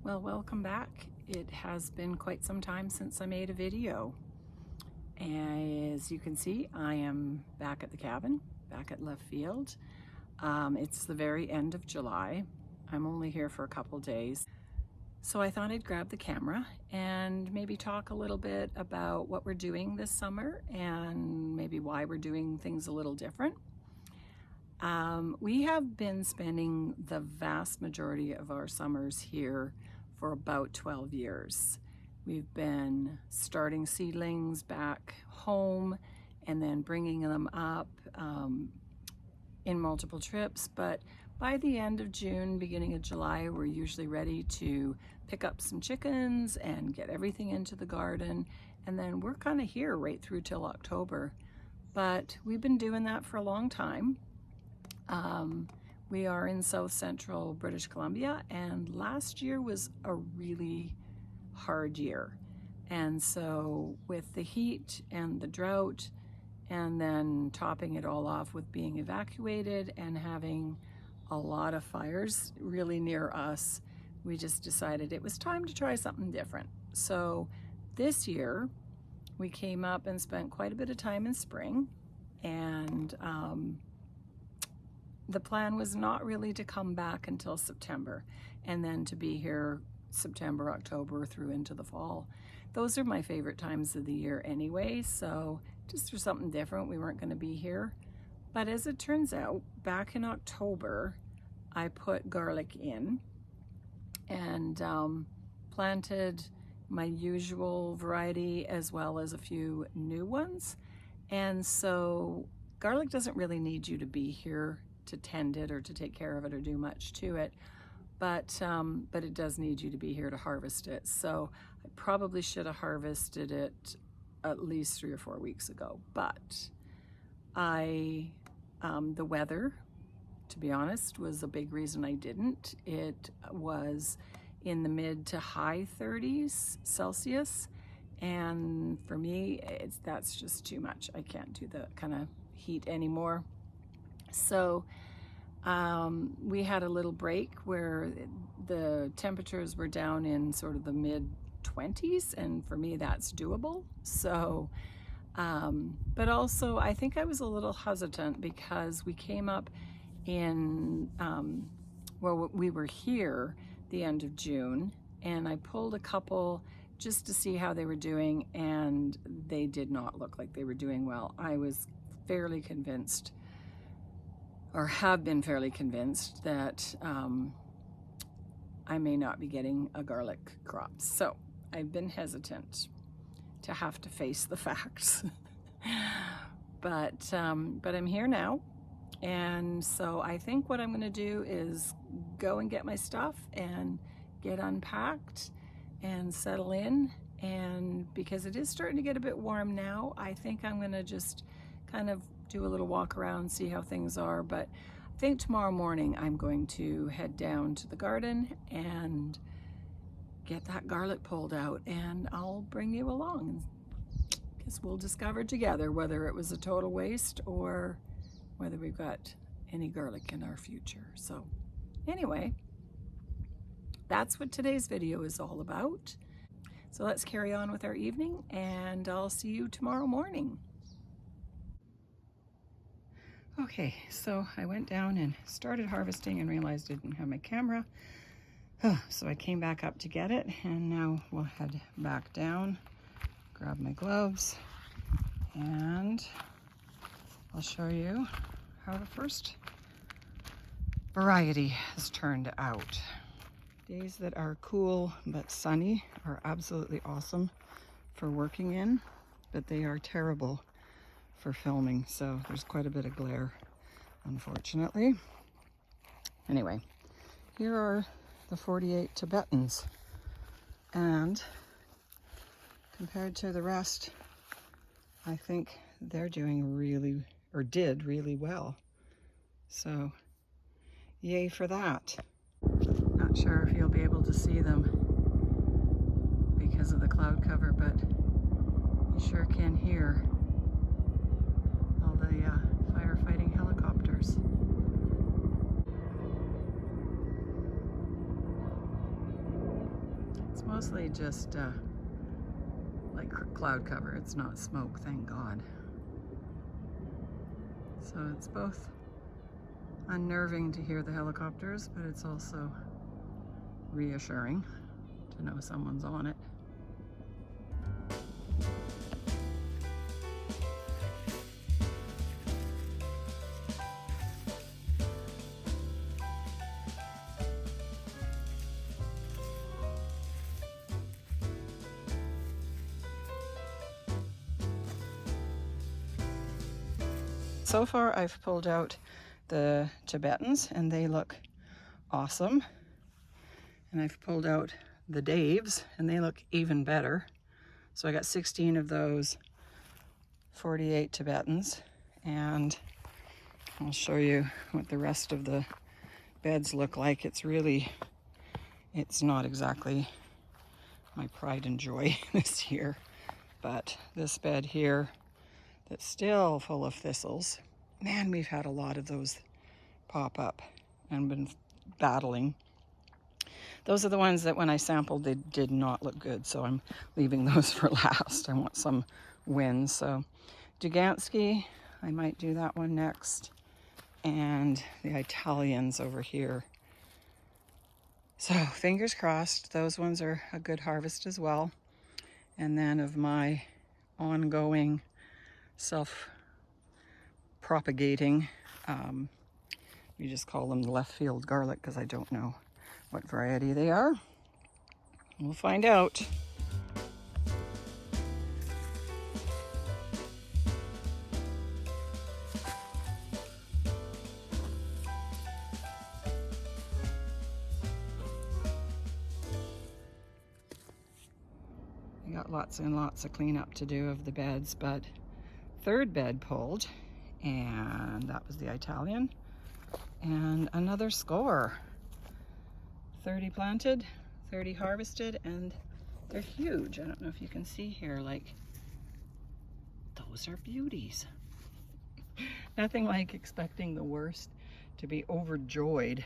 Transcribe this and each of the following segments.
Well, welcome back. It has been quite some time since I made a video. As you can see, I am back at the cabin, back at Left Field. It's the very end of July. I'm only here for a couple days. So I thought I'd grab the camera and maybe talk a little bit about what we're doing this summer and maybe why we're doing things a little different. We have been spending the vast majority of our summers here for about 12 years. We've been starting seedlings back home and then bringing them up in multiple trips, but by the end of June, beginning of July, we're usually ready to pick up some chickens and get everything into the garden, and then we're kind of here right through till October. But we've been doing that for a long time. We are in South Central British Columbia, and last year was a really hard year. And so with the heat and the drought, and then topping it all off with being evacuated and having a lot of fires really near us, we just decided it was time to try something different. So this year we came up and spent quite a bit of time in spring, and the plan was not really to come back until September and then to be here September, October through into the fall. Those are my favorite times of the year anyway, so just for something different, we weren't going to be here. But as it turns out, back in October, I put garlic in and planted my usual variety as well as a few new ones. And so garlic doesn't really need you to be here to tend it or to take care of it or do much to it, but it does need you to be here to harvest it. So I probably should have harvested it at least 3 or 4 weeks ago, but the weather, to be honest, was a big reason I didn't. It was in the mid to high 30s Celsius, and for me, that's just too much. I can't do the kind of heat anymore. So we had a little break where the temperatures were down in sort of the mid 20s, and for me that's doable. So but also I think I was a little hesitant because we came up in well, we were here the end of June, and I pulled a couple just to see how they were doing, and they did not look like they were doing well. I was fairly convinced, or have been fairly convinced, that I may not be getting a garlic crop. So I've been hesitant to have to face the facts. But I'm here now. And so I think what I'm gonna do is go and get my stuff and get unpacked and settle in. And because it is starting to get a bit warm now, I think I'm gonna just kind of do a little walk around, see how things are. But I think tomorrow morning I'm going to head down to the garden and get that garlic pulled out, and I'll bring you along. Guess we'll discover together whether it was a total waste or whether we've got any garlic in our future. So anyway, that's what today's video is all about. So let's carry on with our evening, and I'll see you tomorrow morning. Okay, so I went down and started harvesting and realized I didn't have my camera. So I came back up to get it, and now we'll head back down, grab my gloves, and I'll show you how the first variety has turned out. Days that are cool but sunny are absolutely awesome for working in, but they are terrible for filming, so there's quite a bit of glare, unfortunately. Anyway, here are the 48 Tibetans, and compared to the rest, I think they're doing really, or did really well. So yay for that. Not sure if you'll be able to see them because of the cloud cover, but you sure can hear all the firefighting helicopters. It's mostly just like cloud cover. It's not smoke, thank God. So it's both unnerving to hear the helicopters, but it's also reassuring to know someone's on it. So far I've pulled out the Tibetans and they look awesome. And I've pulled out the Daves and they look even better. So I got 16 of those 48 Tibetans, and I'll show you what the rest of the beds look like. It's not exactly my pride and joy this year, but this bed here that's still full of thistles, man, we've had a lot of those pop up and been battling. Those are the ones that when I sampled, they did not look good, so I'm leaving those for last. I want some wins. So Dugansky, I might do that one next, and the Italians over here. So fingers crossed, those ones are a good harvest as well. And then of my ongoing self-propagating, we just call them left field garlic because I don't know what variety they are. We'll find out. I got lots and lots of cleanup to do of the beds, but third bed pulled, and that was the Italian, and another score. 30 planted, 30 harvested, and they're huge. I don't know if you can see here, like, those are beauties. Nothing like expecting the worst to be overjoyed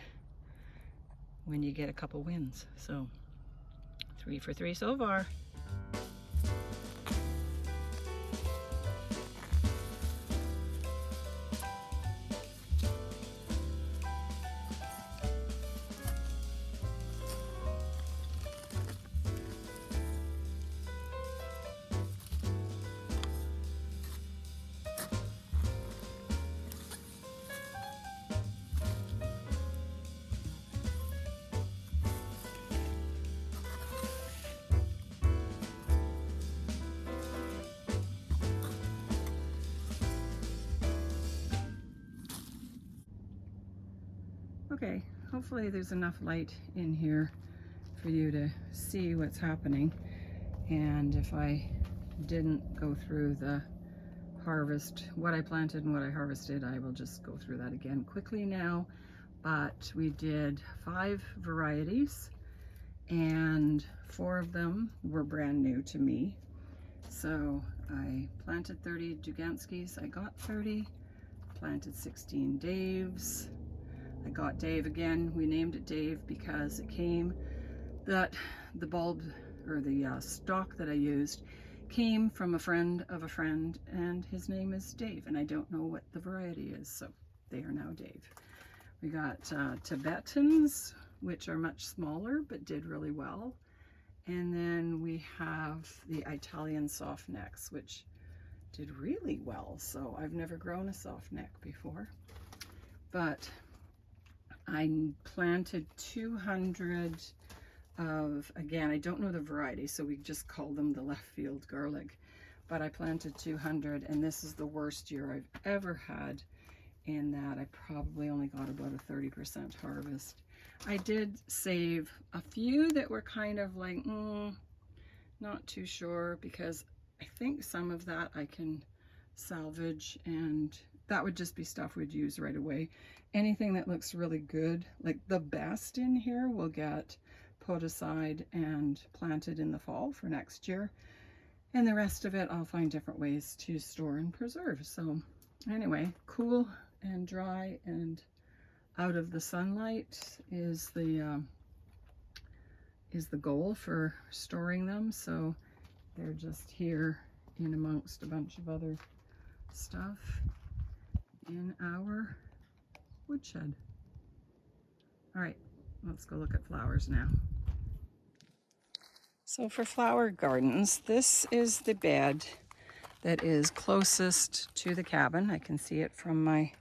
when you get a couple wins. So 3 for 3 so far. Okay, hopefully there's enough light in here for you to see what's happening. And if I didn't go through the harvest, what I planted and what I harvested, I will just go through that again quickly now. But we did 5 varieties and 4 of them were brand new to me. So I planted 30 Duganskis, I got 30, planted 16 Daves. I got Dave again. We named it Dave because it came that the bulb or the stalk that I used came from a friend of a friend, and his name is Dave, and I don't know what the variety is, so they are now Dave. We got Tibetans, which are much smaller but did really well, and then we have the Italian soft necks, which did really well. So I've never grown a soft neck before, but I planted 200 of, again, I don't know the variety, so we just call them the left field garlic, but I planted 200, and this is the worst year I've ever had in that I probably only got about a 30% harvest. I did save a few that were kind of like, not too sure, because I think some of that I can salvage, and that would just be stuff we'd use right away. Anything that looks really good, like the best in here, will get put aside and planted in the fall for next year. And the rest of it, I'll find different ways to store and preserve. So anyway, cool and dry and out of the sunlight is the is the goal for storing them. So they're just here in amongst a bunch of other stuff in our woodshed. All right, let's go look at flowers now. So for flower gardens, this is the bed that is closest to the cabin. I can see it from my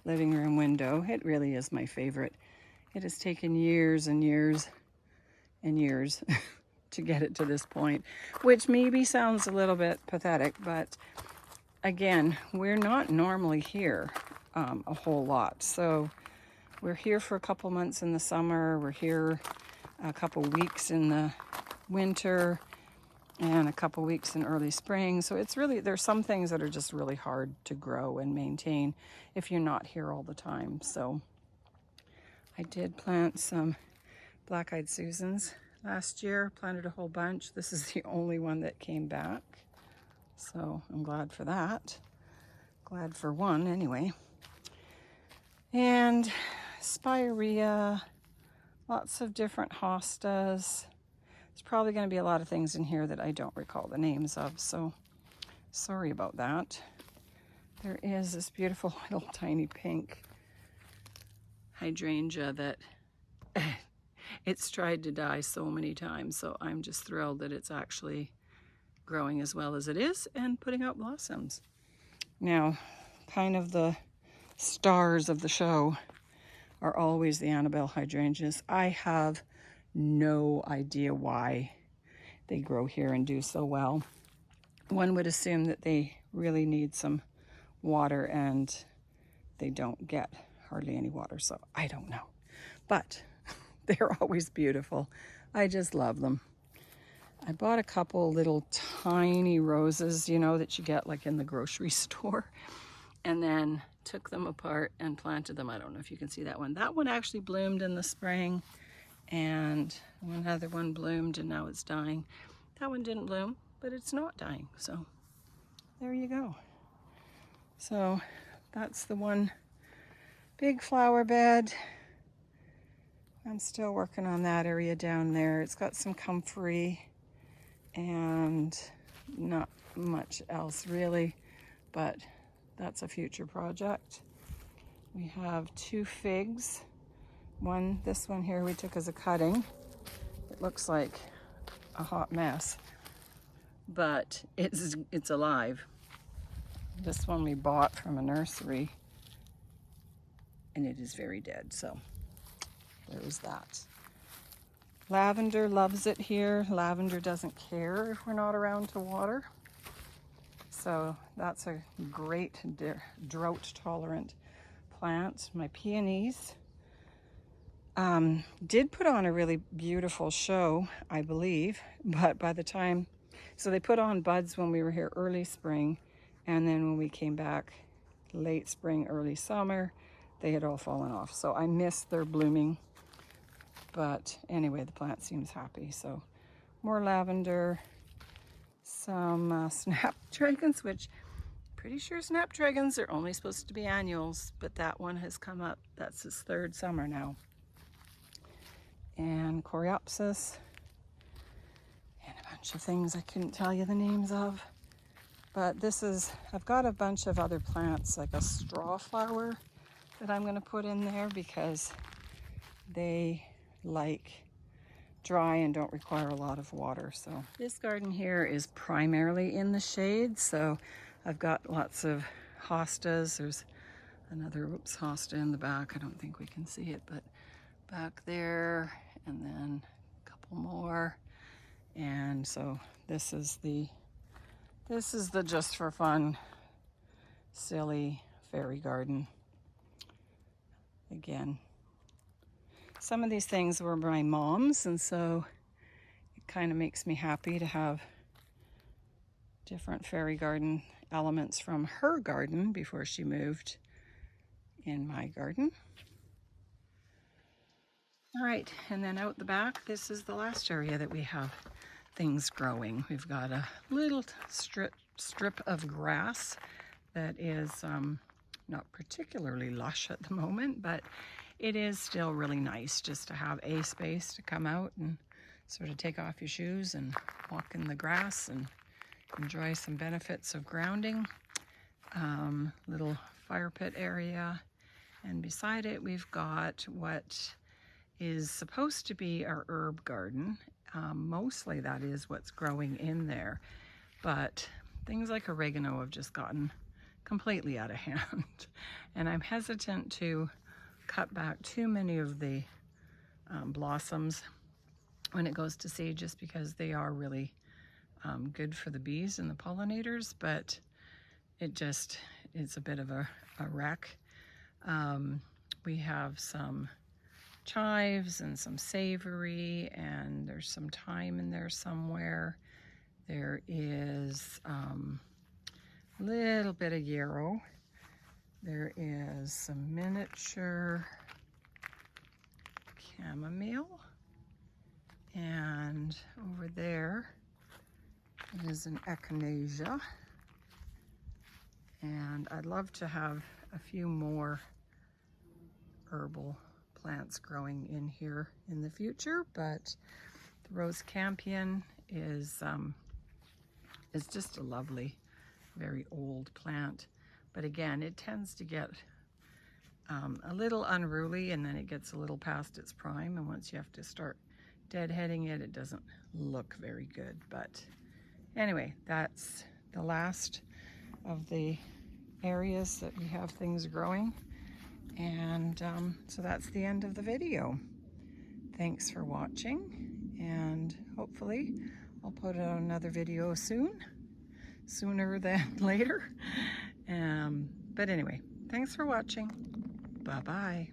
living room window. It really is my favorite. It has taken years and years and years to get it to this point, which maybe sounds a little bit pathetic, but again, we're not normally here a whole lot. So we're here for a couple months in the summer, we're here a couple weeks in the winter, and a couple weeks in early spring. So it's really, there's some things that are just really hard to grow and maintain if you're not here all the time. So I did plant some black-eyed Susans last year, planted a whole bunch. This is the only one that came back. So I'm glad for that. Glad for one anyway. And spirea, lots of different hostas. There's probably going to be a lot of things in here that I don't recall the names of, so sorry about that. There is this beautiful little tiny pink hydrangea that it's tried to die so many times, so I'm just thrilled that it's actually growing as well as it is and putting out blossoms. Now, kind of the stars of the show are always the Annabelle hydrangeas. I have no idea why they grow here and do so well. One would assume that they really need some water and they don't get hardly any water, so I don't know. But they're always beautiful. I just love them. I bought a couple little tiny roses, you know, that you get like in the grocery store, and then took them apart and planted them. I don't know if you can see that one. That one actually bloomed in the spring, and one other one bloomed and now it's dying. That one didn't bloom, but it's not dying, so there you go. So that's the one big flower bed. I'm still working on that area down there. It's got some comfrey and not much else really, but that's a future project. We have 2 figs. This one here we took as a cutting. It looks like a hot mess, but it's alive. This one we bought from a nursery and it is very dead, so there's that. Lavender loves it here. Lavender doesn't care if we're not around to water. So that's a great drought tolerant plant. My peonies did put on a really beautiful show, I believe, but by the time, so they put on buds when we were here early spring, and then when we came back late spring, early summer, they had all fallen off. So I missed their blooming, but anyway, the plant seems happy. So more lavender, some snapdragons, which pretty sure snapdragons are only supposed to be annuals, but that one has come up. That's his 3rd summer now. And coreopsis, and a bunch of things I couldn't tell you the names of. But this is, I've got a bunch of other plants, like a straw flower that I'm going to put in there because they like dry and don't require a lot of water. So this garden here is primarily in the shade, so I've got lots of hostas. There's another hosta in the back. I don't think we can see it, but back there, and then a couple more. And so this is the just for fun silly fairy garden. Again, some of these things were my mom's, and so it kind of makes me happy to have different fairy garden elements from her garden before she moved in my garden. All right, and then out the back, this is the last area that we have things growing. We've got a little strip of grass that is not particularly lush at the moment, but it is still really nice just to have a space to come out and sort of take off your shoes and walk in the grass and enjoy some benefits of grounding. Little fire pit area, and beside it we've got what is supposed to be our herb garden. Mostly that is what's growing in there, but things like oregano have just gotten completely out of hand, and I'm hesitant to cut back too many of the blossoms when it goes to seed, just because they are really good for the bees and the pollinators, but it's a bit of a wreck. We have some chives and some savory, and there's some thyme in there somewhere. There is a little bit of yarrow. There is some miniature chamomile, and over there is an echinacea. And I'd love to have a few more herbal plants growing in here in the future, but the rose campion is just a lovely, very old plant. But again, it tends to get a little unruly, and then it gets a little past its prime, and once you have to start deadheading it, it doesn't look very good. But anyway, that's the last of the areas that we have things growing, and so that's the end of the video. Thanks for watching, and hopefully I'll put out another video sooner than later. But anyway, thanks for watching. Bye-bye.